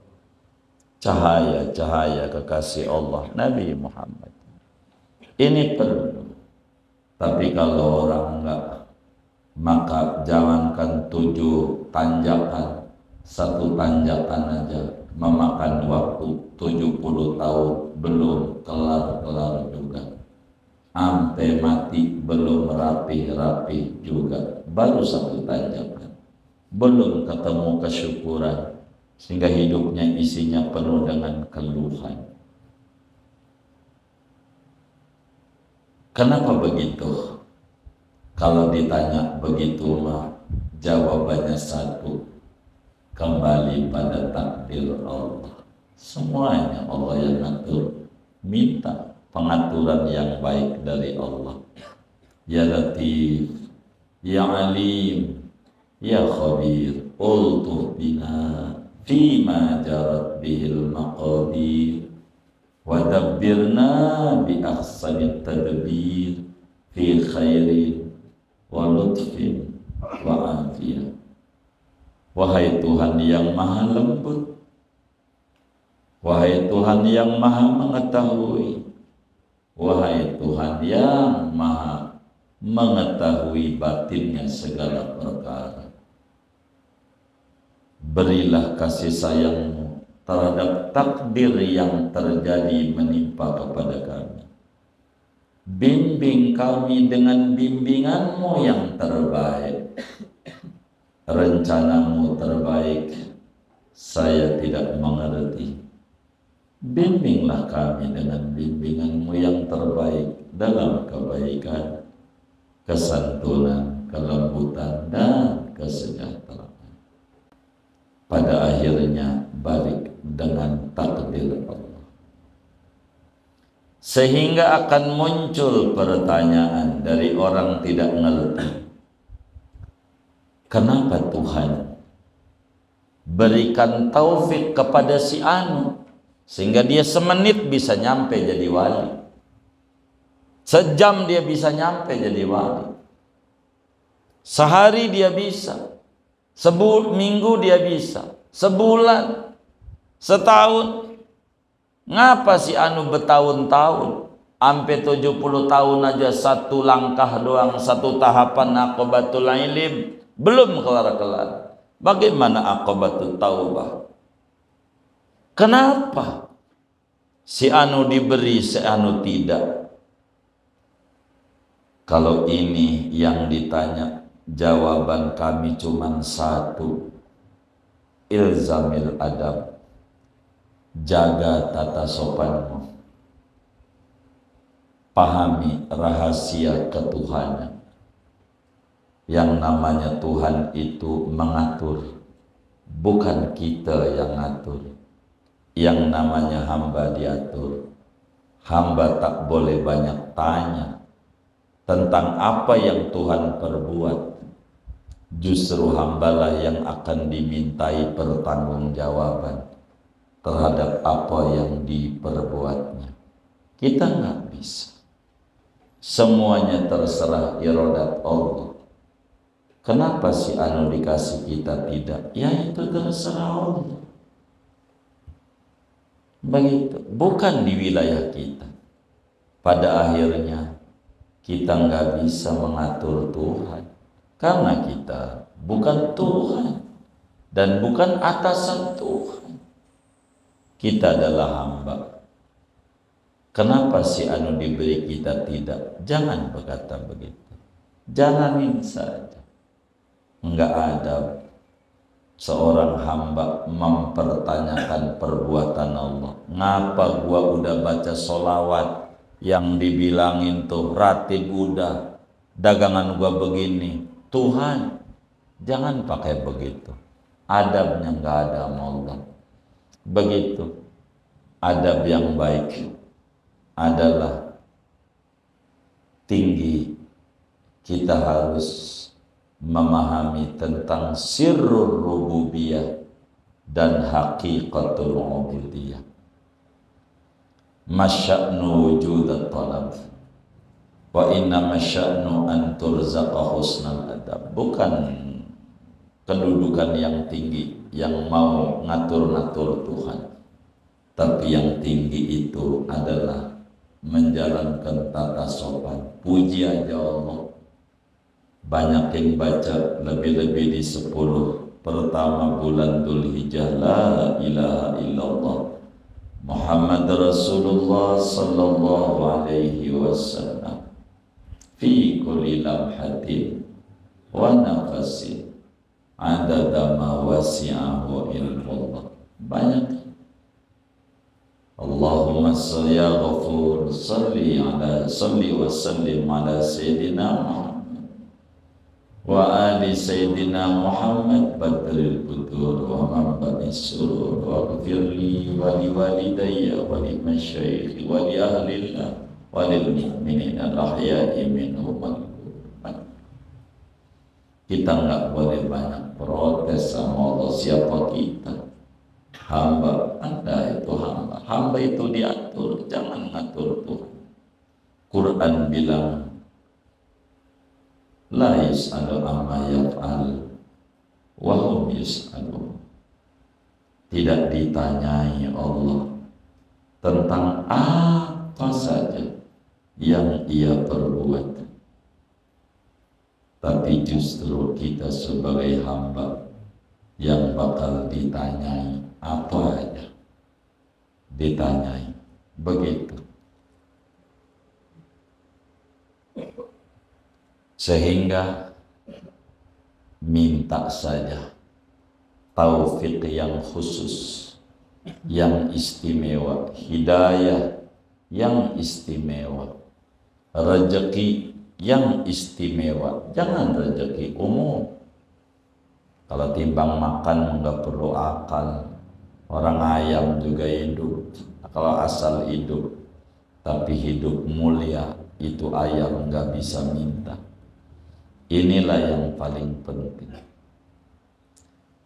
cahaya-cahaya kekasih Allah Nabi Muhammad. Ini perlu. Tapi kalau orang enggak, maka jangankan 7 tanjakan, 1 tanjakan aja memakan waktu 70 tahun, belum kelar-kelar juga. Sampai mati belum rapi-rapi juga, baru 1 tanjakan. Belum ketemu kesyukuran, sehingga hidupnya isinya penuh dengan keluhan. Kenapa begitu? Kalau ditanya begitu mah, jawabannya satu, kembali pada takdir Allah. Semuanya Allah yang ngatur. Minta pengaturan yang baik dari Allah. Ya Latif, Ya Alim, Ya Khabir, ultuh bina fima jarat bihil maqadir, wa dabbirna bi ahsanit tadbir fi khairin wa lutfin wa afiyah. Wahai Tuhan yang maha lembut, wahai Tuhan yang maha mengetahui, wahai Tuhan yang maha mengetahui batinnya segala perkara, berilah kasih sayangmu terhadap takdir yang terjadi menimpa kepada kami. Bimbing kami dengan bimbinganmu yang terbaik. Rencanamu terbaik, saya tidak mengerti. Bimbinglah kami dengan bimbinganmu yang terbaik dalam kebaikan, kesantunan, kelembutan, dan kesejahteraan. Pada akhirnya balik dengan takdir Allah. Sehingga akan muncul pertanyaan dari orang tidak ngerti. Kenapa Tuhan berikan taufik kepada si anu sehingga dia semenit bisa nyampe jadi wali, sejam dia bisa nyampe jadi wali, sehari dia bisa, seminggu dia bisa, sebulan, setahun. Ngapa si anu bertahun-tahun, sampai 70 tahun aja 1 langkah doang, 1 tahapan aqobatul ilim belum kelar-kelar. Bagaimana aqobatul taubah? Kenapa si anu diberi, si anu tidak? Kalau ini yang ditanya, jawaban kami cuma satu, ilzamil adab, jaga tata sopanmu, pahami rahasia ketuhanan. Yang namanya Tuhan itu mengatur, bukan kita yang ngatur. Yang namanya hamba diatur. Hamba tak boleh banyak tanya tentang apa yang Tuhan perbuat. Justru hambalah yang akan dimintai pertanggungjawaban terhadap apa yang diperbuatnya. Kita nggak bisa. Semuanya terserah iradat Allah. Kenapa si anu dikasih kita tidak? Ya itu terserah Allah. Begitu. Bukan di wilayah kita. Pada akhirnya kita nggak bisa mengatur Tuhan. Karena kita bukan Tuhan. Dan bukan atasan Tuhan. Kita adalah hamba. Kenapa si anu diberi kita tidak? Jangan berkata begitu. Jalanin saja. Enggak ada. seorang hamba mempertanyakan perbuatan Allah. Ngapa gua udah baca solawat yang dibilangin tuh ratib udah, dagangan gua begini. Tuhan, jangan pakai begitu. Adabnya nggak ada sama Allah. Begitu. Adab yang baik adalah tinggi. Kita harus memahami tentang sirrul rububiyah dan haqiqatul ubudiyah. Masya'nu wujudat talab wa inna masya'nu an turzaqa husnal adab. Bukan kedudukan yang tinggi yang mau ngatur-ngatur Tuhan, tapi yang tinggi itu adalah menjalankan tata sopan. Puji aja Allah. Banyakin baca lebih-lebih di 10 pertama bulan Dzulhijjah, la ilaha illallah Muhammad Rasulullah sallallahu alaihi wasallam fi kulli lamhatin wa nafasin adada ma wasi'ahu ilmullah. Banyak. Allahumma salli ya ghafur salli wa sallim ala sayyidina Muhammad wa ali sayyidina Muhammad badril budur wa mamba'is surur wa ghafirli wa li walidayya wa li masyayikhi wa li ahlillah wa lil mu'minina al-ahya'i minhum al-qurban. Kita nggak boleh banyak protes sama Allah. Siapa kita? Hamba. Anda itu hamba. Hamba itu diatur, jangan ngatur Tuhan. Quran bilang la yus'alu amma yaf'al wa hum yus'alun. Tidak ditanyai Allah tentang apa saja yang ia perbuat, tapi justru kita sebagai hamba yang bakal ditanyai. Apa aja ditanyai. Begitu. Sehingga minta saja taufik yang khusus, yang istimewa, hidayah yang istimewa, rezeki yang istimewa. Jangan rezeki umum. Kalau timbang makan nggak perlu akal. Orang ayam juga hidup, kalau asal hidup, tapi hidup mulia itu ayam nggak bisa minta. Inilah yang paling penting.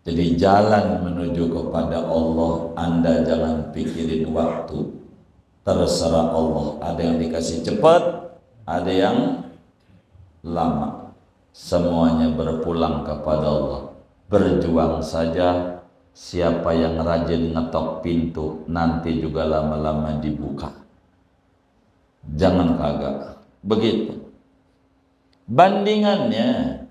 Jadi jalan menuju kepada Allah, Anda jangan pikirin waktu. Terserah Allah. Ada yang dikasih cepat, ada yang lama. Semuanya berpulang kepada Allah. Berjuang saja. Siapa yang rajin ngetok pintu nanti juga lama-lama dibuka. Jangan kagak. Begitu. Bandingannya,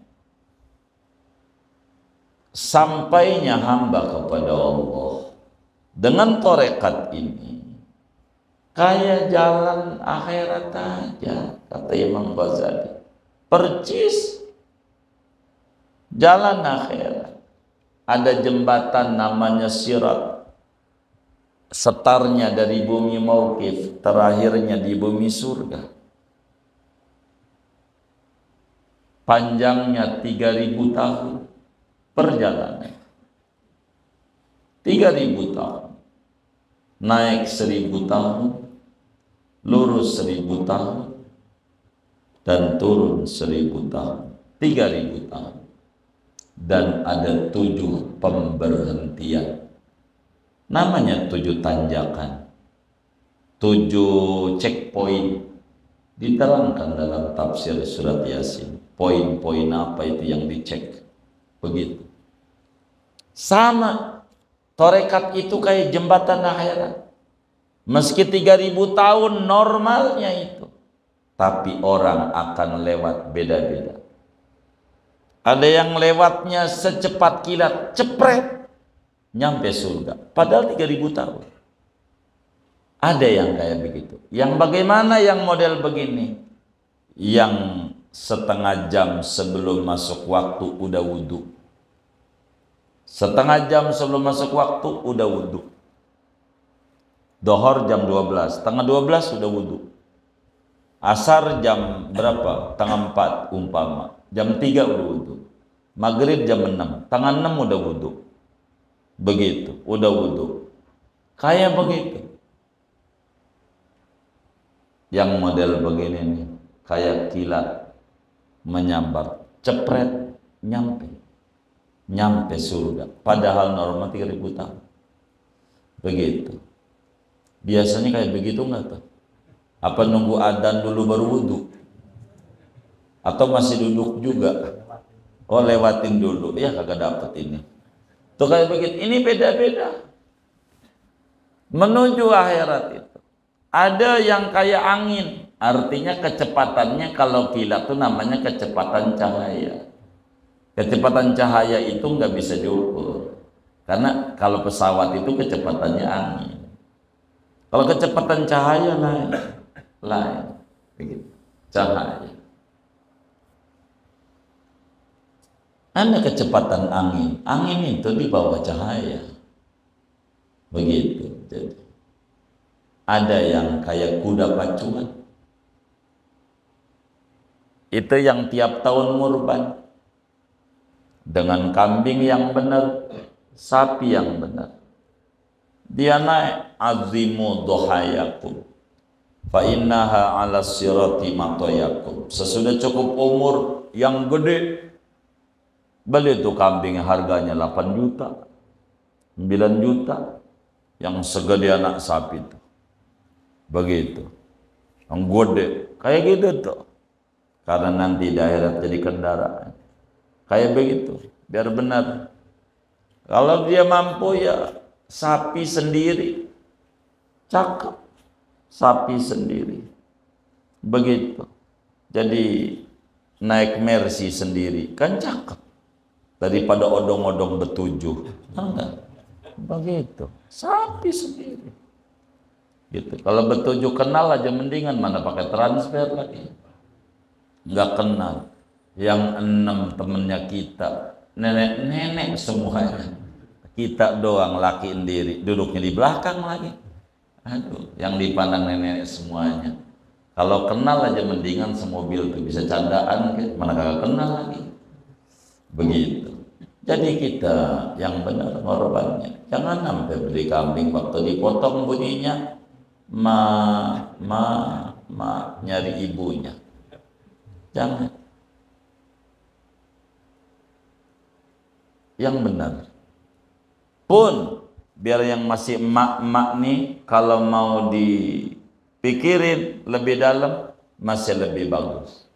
sampainya hamba kepada Allah dengan tarekat ini kayak jalan akhirat aja, kata Imam Ghazali. Percis jalan akhirat. Ada jembatan namanya Sirat, setarnya dari bumi Mauqif, terakhirnya di bumi surga. Panjangnya 3000 tahun perjalanan. 3000 tahun. Naik 1000 tahun, lurus 1000 tahun, dan turun 1000 tahun. 3000 tahun. Dan ada 7 pemberhentian. Namanya 7 tanjakan, 7 checkpoint. Diterangkan dalam tafsir surat Yasin. Poin-poin apa itu yang dicek. Begitu. Sama. Tarekat itu kayak jembatan akhirat. Meski 3000 tahun normalnya itu. Tapi orang akan lewat beda-beda. Ada yang lewatnya secepat kilat, cepret, nyampe surga. Padahal 3000 tahun. Ada yang kayak begitu. Yang bagaimana yang model begini? Yang setengah jam sebelum masuk waktu udah wudhu. Setengah jam sebelum masuk waktu udah wudhu. Dohor jam 12, setengah 12 udah wudhu. Asar jam berapa? Setengah 4 umpama. Jam 3 udah wudhu. Maghrib jam 6, setengah 6 udah wudhu. Begitu, udah wudhu. Kayak begitu. Yang model begini nih, kayak kilat menyambar, cepret, nyampe surga. Padahal norma 3000 tahun. Begitu. Biasanya kayak begitu nggak tuh? Apa nunggu adzan dulu baru wudhu? Atau masih duduk juga? Oh, lewatin dulu. Ya kagak dapet ini. Tuh kayak begitu. Ini beda-beda. Menuju akhirat itu. Ada yang kayak angin. Artinya kecepatannya kalau kilat itu namanya kecepatan cahaya. Kecepatan cahaya itu nggak bisa diukur. Karena kalau pesawat itu kecepatannya angin. Kalau kecepatan cahaya lain, begitu. Cahaya. Ada kecepatan angin itu di bawah cahaya. Begitu. Jadi, ada yang kayak kuda pacuan. Itu yang tiap tahun murban. Dengan kambing yang benar, sapi yang benar. Dia naik azimu dohayakum fa innaha ala sirati matoyakum. Sesudah cukup umur yang gede, beli itu kambing harganya 8 juta 9 juta yang segede anak sapi itu. Begitu yang gede kayak gitu tuh, karena nanti di akhirat jadi kendaraan kayak begitu. Biar benar, kalau dia mampu ya sapi sendiri, cakep, sapi sendiri, begitu. Jadi naik Mercy sendiri, kan cakep, daripada odong-odong betujuh, enggak, begitu, sapi sendiri, gitu. Kalau betujuh kenal aja mendingan, mana pakai transfer lagi, nggak kenal. Yang 6 temennya kita, nenek-nenek semuanya. Kita doang laki sendiri, duduknya di belakang lagi. Aduh, yang dipandang nenek semuanya. Kalau kenal aja mendingan semobil tuh bisa candaan, mana kagak kenal lagi. Begitu. Jadi kita yang benar korbannya. Jangan sampai beli kambing waktu dipotong bunyinya nyari ibunya. Jangan. Yang benar. Pun biar yang masih emak-emak nih, kalau mau dipikirin lebih dalam masih lebih bagus.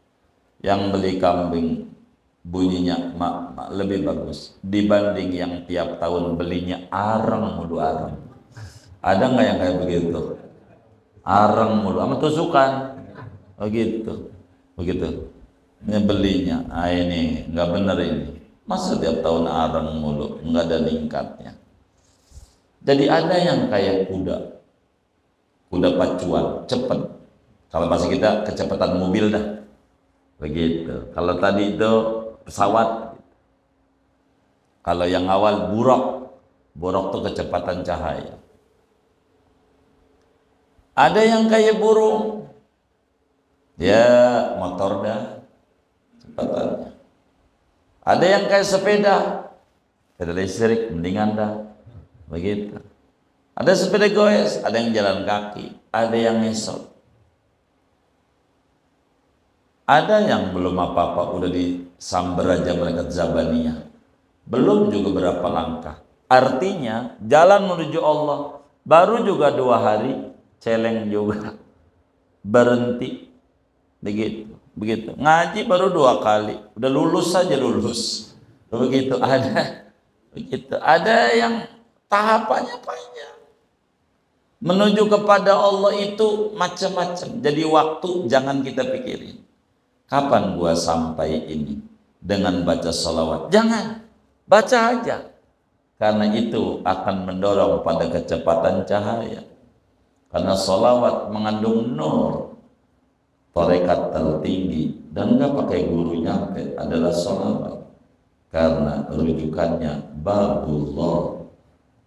Yang beli kambing bunyinya emak lebih bagus dibanding yang tiap tahun belinya areng mulu areng. Ada nggak yang kayak begitu? Areng mulu, sama tusukan. Begitu, begitu. Ini belinya, ini nggak bener ini. Masa tiap tahun areng mulu, nggak ada ningkatnya. Jadi ada yang kayak kuda pacuan, cepet. Kalau masih kita kecepatan mobil dah, begitu. Kalau tadi itu pesawat. Kalau yang awal buruk tuh kecepatan cahaya. Ada yang kayak burung, dia motor dah, kecepatannya. Ada yang kayak sepeda listrik, mendingan dah, begitu. Ada sepeda goes, ada yang jalan kaki, ada yang ngesot. Ada yang belum apa-apa udah disamber aja malaikat Zabaniyah. Belum juga berapa langkah. Artinya jalan menuju Allah baru juga 2 hari, celeng juga, berhenti, begitu. Begitu. Ngaji baru 2 kali, udah lulus saja lulus. Begitu ada. Begitu. Ada yang tahapannya panjang. Menuju kepada Allah itu macam-macam. Jadi waktu jangan kita pikirin. Kapan gua sampai ini dengan baca salawat? Jangan. Baca aja. Karena itu akan mendorong pada kecepatan cahaya. Karena salawat mengandung nur. Tarekat tertinggi dan nggak pakai guru nyampe adalah salawat. karena rujukannya babullah,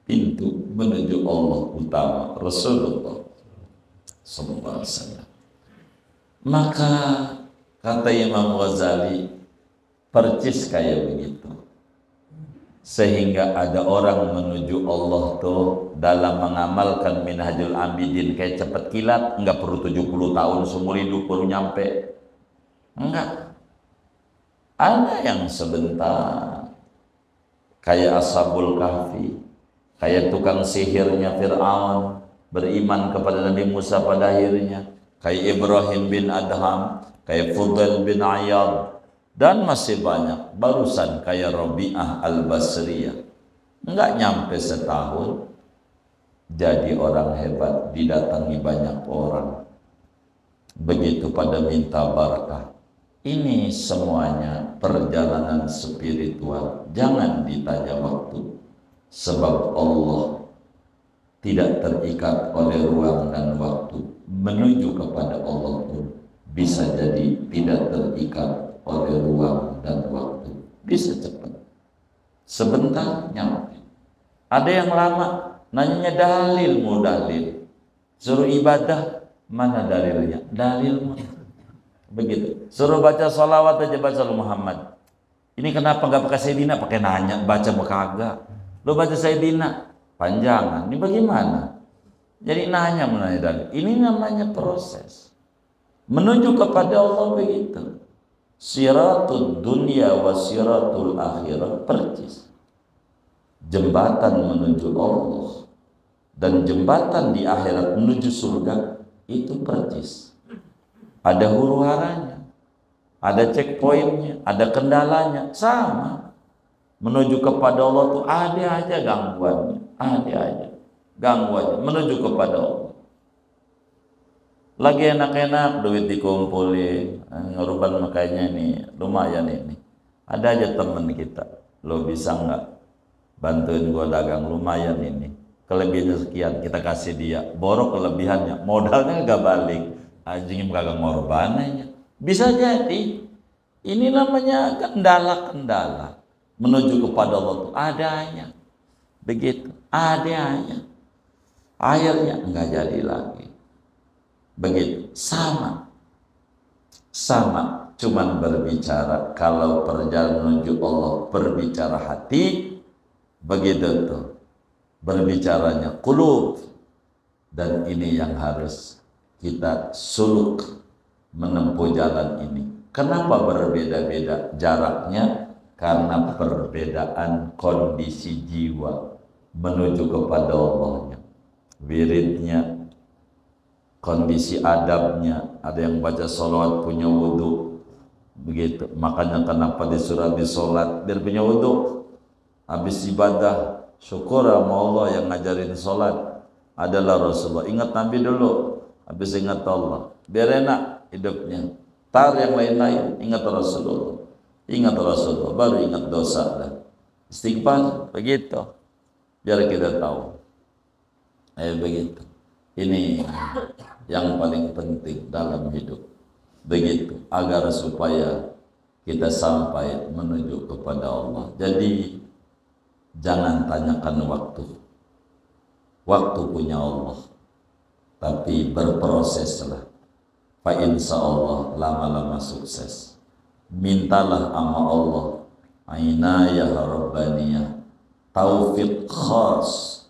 pintu menuju Allah utama Rasulullah sallallahu alaihi wasallam. Maka kata Imam Ghazali, percis kayak begitu. Sehingga ada orang menuju Allah tuh dalam mengamalkan Minhajul Abidin kayak cepet kilat, enggak perlu 70 tahun seumur hidup baru nyampe. Enggak. Ada yang sebentar. Kayak Ashabul Kahfi, kayak tukang sihirnya Fir'aun beriman kepada Nabi Musa pada akhirnya, kayak Ibrahim bin Adham, kayak Fudail bin Iyad, dan masih banyak. Barusan kayak Rabi'ah al-Basriyah, enggak nyampe setahun jadi orang hebat, didatangi banyak orang. Begitu pada minta barakah. Ini semuanya perjalanan spiritual. Jangan ditanya waktu, sebab Allah tidak terikat oleh ruang dan waktu. Menuju kepada Allah pun bisa jadi tidak terikat oleh ruang dan waktu. Bisa cepat, sebentar nyampe. Ada yang lama, nanyanya dalil, mau dalil. Suruh ibadah, mana dalilnya? Dalil mana? Begitu. Suruh baca salawat aja, baca lu Muhammad. Ini kenapa nggak pakai Sayyidina? Pakai nanya, baca kagak. Lu baca Sayyidina, panjangan. Ini bagaimana? Jadi nanya menanya dalil. Ini namanya proses menuju kepada Allah begitu. Siratul dunia wa siratul akhirah, percis. Jembatan menuju Allah dan jembatan di akhirat menuju surga itu percis. Ada huru haranya, ada checkpointnya, ada kendalanya, sama. Menuju kepada Allah tuh ada aja gangguannya, ada aja gangguannya menuju kepada Allah. Lagi enak-enak duit dikumpulin, ngeruban makanya ini lumayan ini. Ada aja temen kita, lo bisa nggak bantuin gua dagang, lumayan ini. Kelebihannya sekian, kita kasih dia. Borok kelebihannya, modalnya nggak balik. Anjingnya kagak ngorbannya. Bisa jadi ini namanya kendala-kendala menuju kepada Allah tuh adanya begitu, adanya akhirnya enggak jadi lagi begitu. Sama cuman berbicara. Kalau perjalanan menuju Allah berbicara hati, begitu tuh berbicaranya qulub. Dan ini yang harus kita suluk menempuh jalan ini. Kenapa berbeda-beda jaraknya? Karena perbedaan kondisi jiwa menuju kepada Allahnya, wiridnya, kondisi adabnya. Ada yang baca sholawat punya wudhu, begitu. Makanya kenapa disuruh habis sholat biar punya wudhu. Habis ibadah syukur sama Allah yang ngajarin sholat adalah Rasulullah. Ingat Nabi dulu, habis ingat Allah, biar enak hidupnya. Tar yang lain-lain, ingat Rasulullah, baru ingat dosa dah. Istighfar, begitu. Biar kita tahu. Begitu. Ini yang paling penting dalam hidup. Begitu, agar supaya kita sampai menuju kepada Allah. Jadi jangan tanyakan waktu. Waktu punya Allah. Tapi berproseslah. Fa insya Allah lama-lama sukses. Mintalah sama Allah ainayah rabbaniyah, taufik khas,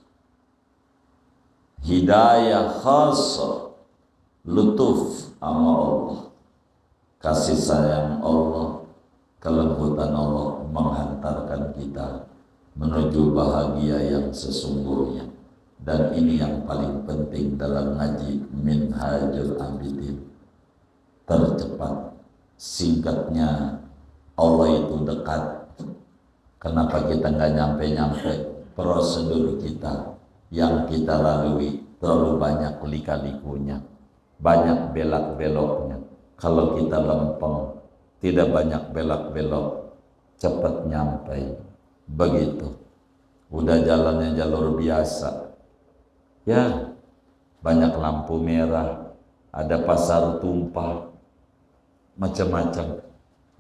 hidayah khas, lutuf sama Allah, kasih sayang Allah, kelembutan Allah menghantarkan kita menuju bahagia yang sesungguhnya. Dan ini yang paling penting dalam ngaji Minhajul Abidin. Tercepat, singkatnya, Allah itu dekat. Kenapa kita nggak nyampe-nyampe? Prosedur kita yang kita lalui terlalu banyak lika-likunya, banyak belak-beloknya. Kalau kita lempeng, tidak banyak belak-belok, cepat nyampe. Begitu. Udah jalannya jalur biasa, ya banyak lampu merah, ada pasar tumpah, macam-macam,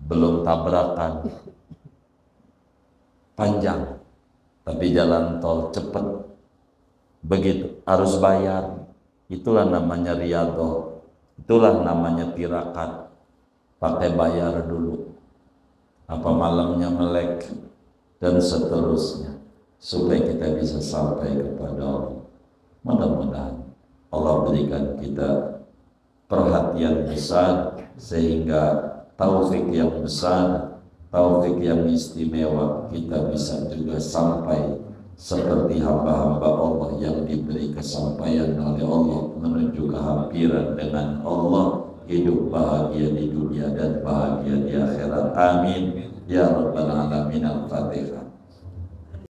belum tabrakan, panjang, tapi jalan tol cepat. Begitu, harus bayar. Itulah namanya riyadhah, itulah namanya tirakat. Pakai bayar dulu, apa malamnya melek dan seterusnya, supaya kita bisa sampai kepada Allah. Mudah-mudahan Allah berikan kita perhatian besar, sehingga taufik yang besar, taufik yang istimewa, kita bisa juga sampai seperti hamba-hamba Allah yang diberi kesampaian oleh Allah menuju kehampiran dengan Allah, hidup bahagia di dunia dan bahagia di akhirat. Amin ya rabbal alamin. Al-Fatihah.